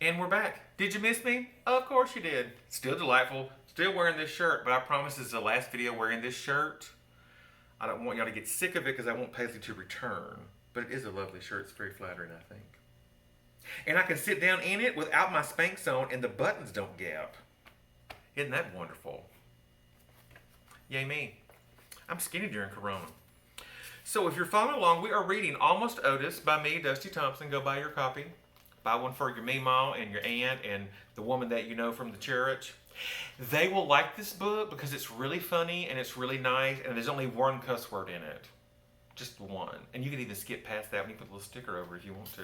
And we're back. Did you miss me? Of course you did. Still delightful. Still wearing this shirt, but I promise this is the last video wearing this shirt. I don't want y'all to get sick of it because I want Paisley to return. But it is a lovely shirt. It's very flattering, I think. And I can sit down in it without my Spanx on and the buttons don't gap. Isn't that wonderful? Yay me. I'm skinny during Corona. So if you're following along, we are reading Almost Odis by me, Dusty Thompson. Go buy your copy. Buy one for your meemaw and your aunt and the woman that you know from the church. They will like this book because it's really funny and it's really nice and there's only one cuss word in it. Just one. And you can even skip past that when you put a little sticker over if you want to.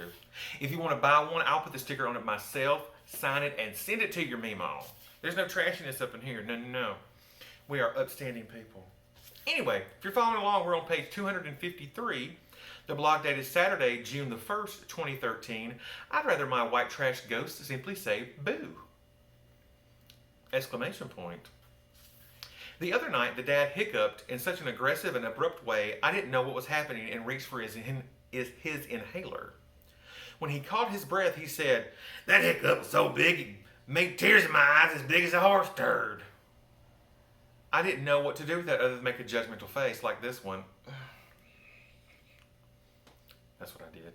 If you want to buy one, I'll put the sticker on it myself, sign it, and send it to your meemaw. There's no trashiness up in here. No, no, no. We are upstanding people. Anyway, if you're following along, we're on page 253. The blog date is Saturday, June the 1st, 2013. I'd rather my white trash ghost simply say boo! Exclamation point. The other night, the dad hiccuped in such an aggressive and abrupt way, I didn't know what was happening and reached for his inhaler. When he caught his breath, he said, "That hiccup was so big, it made tears in my eyes as big as a horse turd." I didn't know what to do with that other than make a judgmental face like this one. That's what I did.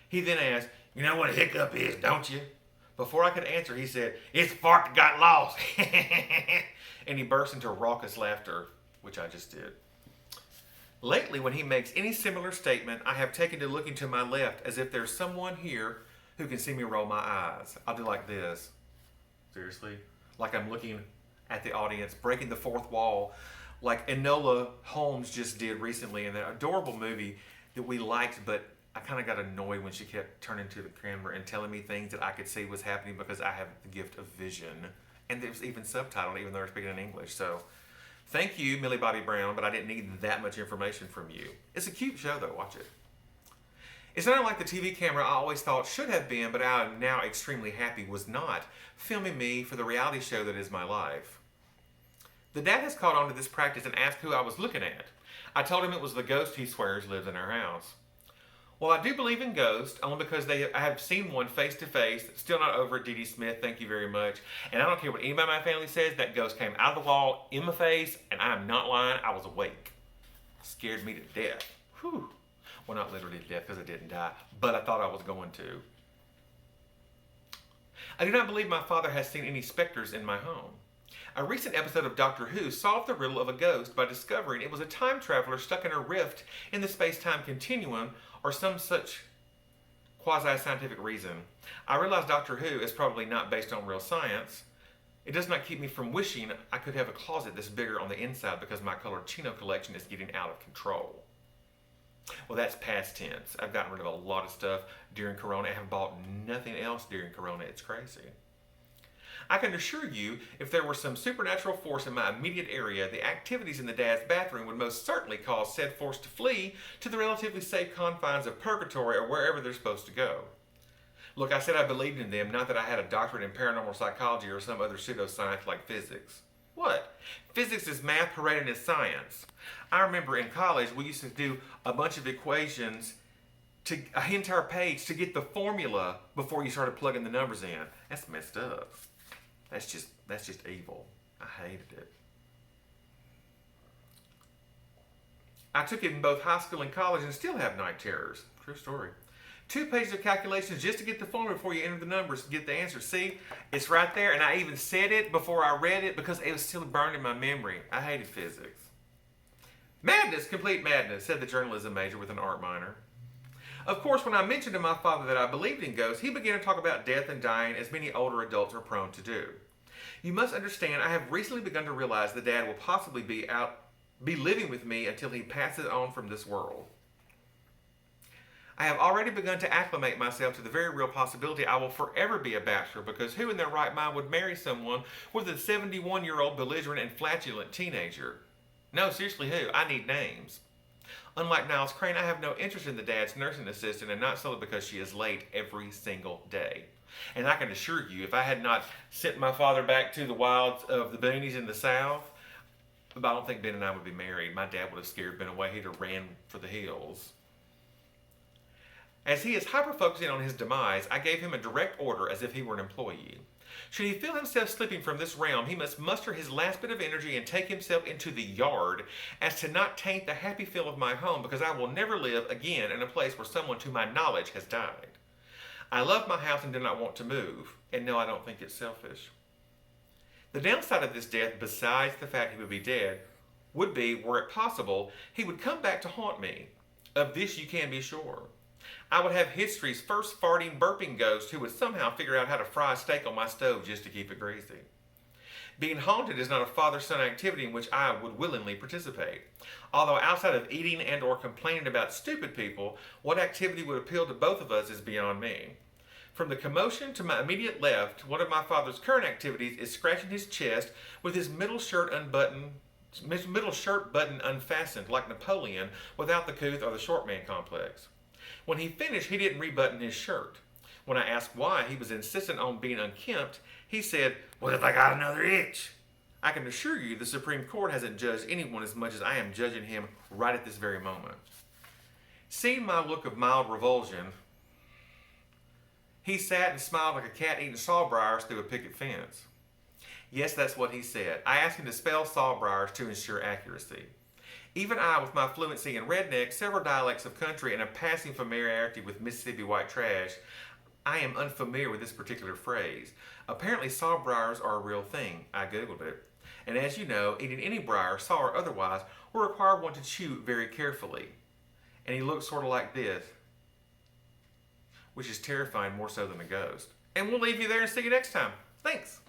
He then asked, "You know what a hiccup is, don't you?" Before I could answer, he said, "It's a fart that got lost." And he burst into raucous laughter, which I just did. Lately, when he makes any similar statement, I have taken to looking to my left as if there's someone here who can see me roll my eyes. I'll do like this. Seriously? Like I'm looking at the audience, breaking the fourth wall, like Enola Holmes just did recently in that adorable movie that we liked, but I kind of got annoyed when she kept turning to the camera and telling me things that I could see was happening because I have the gift of vision. And it was even subtitled, even though they're speaking in English. So, thank you, Millie Bobby Brown, but I didn't need that much information from you. It's a cute show, though. Watch it. It's not like the TV camera I always thought should have been, but I am now extremely happy was not, filming me for the reality show that is my life. The dad has caught on to this practice and asked who I was looking at. I told him it was the ghost he swears lives in our house. Well, I do believe in ghosts, only because I have seen one face to face. Still not over it, Dee Smith. Thank you very much. And I don't care what anybody in my family says. That ghost came out of the wall in my face, and I am not lying. I was awake. Scared me to death. Whew. Well, not literally to death because I didn't die, but I thought I was going to. I do not believe my father has seen any specters in my home. A recent episode of Doctor Who solved the riddle of a ghost by discovering it was a time traveler stuck in a rift in the space-time continuum or some such quasi-scientific reason. I realize Doctor Who is probably not based on real science. It does not keep me from wishing I could have a closet this bigger on the inside because my colored chino collection is getting out of control. Well, that's past tense. I've gotten rid of a lot of stuff during Corona. I have bought nothing else during Corona. It's crazy. I can assure you, if there were some supernatural force in my immediate area, the activities in the dad's bathroom would most certainly cause said force to flee to the relatively safe confines of purgatory or wherever they're supposed to go. Look, I said I believed in them, not that I had a doctorate in paranormal psychology or some other pseudoscience like physics. What? Physics is math paraded as science. I remember in college we used to do a bunch of equations to an entire page to get the formula before you started plugging the numbers in. That's messed up. That's just evil. I hated it. I took it in both high school and college and still have night terrors. True story. 2 pages of calculations just to get the formula before you enter the numbers to get the answer. See, it's right there, and I even said it before I read it because it was still burned in my memory. I hated physics. Madness, complete madness, said the journalism major with an art minor. Of course, when I mentioned to my father that I believed in ghosts, he began to talk about death and dying as many older adults are prone to do. You must understand, I have recently begun to realize that Dad will possibly be living with me until he passes on from this world. I have already begun to acclimate myself to the very real possibility I will forever be a bachelor because who in their right mind would marry someone with a 71-year-old belligerent and flatulent teenager? No, seriously, who? I need names. Unlike Niles Crane, I have no interest in the dad's nursing assistant, and not solely because she is late every single day. And I can assure you, if I had not sent my father back to the wilds of the boonies in the South, I don't think Ben and I would be married. My dad would have scared Ben away. He'd have ran for the hills. As he is hyper-focusing on his demise, I gave him a direct order as if he were an employee. Should he feel himself slipping from this realm, he must muster his last bit of energy and take himself into the yard, as to not taint the happy feel of my home, because I will never live again in a place where someone to my knowledge has died. I love my house and do not want to move, and no, I don't think it's selfish. The downside of this death, besides the fact he would be dead, would be, were it possible, he would come back to haunt me. Of this you can be sure. I would have history's first farting, burping ghost who would somehow figure out how to fry a steak on my stove just to keep it greasy. Being haunted is not a father-son activity in which I would willingly participate. Although outside of eating and or complaining about stupid people, what activity would appeal to both of us is beyond me. From the commotion to my immediate left, one of my father's current activities is scratching his chest with his middle shirt button unfastened like Napoleon without the couth or the short man complex. When he finished, he didn't rebutton his shirt. When I asked why he was insistent on being unkempt, he said, "What if I got another itch?" I can assure you the Supreme Court hasn't judged anyone as much as I am judging him right at this very moment. Seeing my look of mild revulsion, he sat and smiled like a cat eating sawbriars through a picket fence. Yes, that's what he said. I asked him to spell sawbriars to ensure accuracy. Even I, with my fluency in redneck, several dialects of country, and a passing familiarity with Mississippi white trash, I am unfamiliar with this particular phrase. Apparently sawbriars are a real thing. I googled it. And as you know, eating any briar, saw or otherwise, will require one to chew very carefully. And he looked sort of like this, which is terrifying more so than a ghost. And we'll leave you there and see you next time. Thanks.